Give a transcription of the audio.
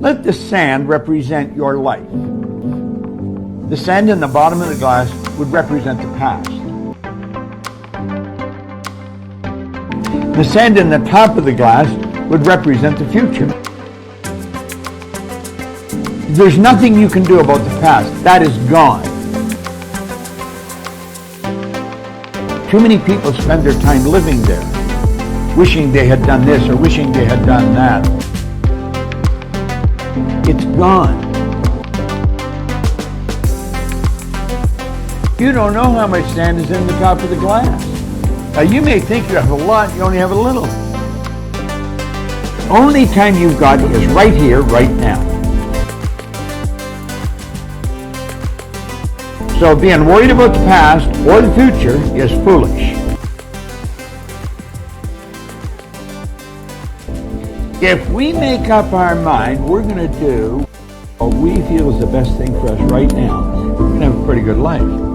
Let the sand represent your life. The sand in the bottom of the glass would represent the past. The sand in the top of the glass would represent the future. There's nothing you can do about the past. That is gone. Too many people spend their time living there, wishing they had done this or wishing they had done that. It's gone. You don't know how much sand is in the top of the glass. Now you may think you have a lot, you only have a little. Only time you've got is right here, right now. So being worried about the past or the future is foolish. If we make up our mind, we're going to do what we feel is the best thing for us right now, we're going to have a pretty good life.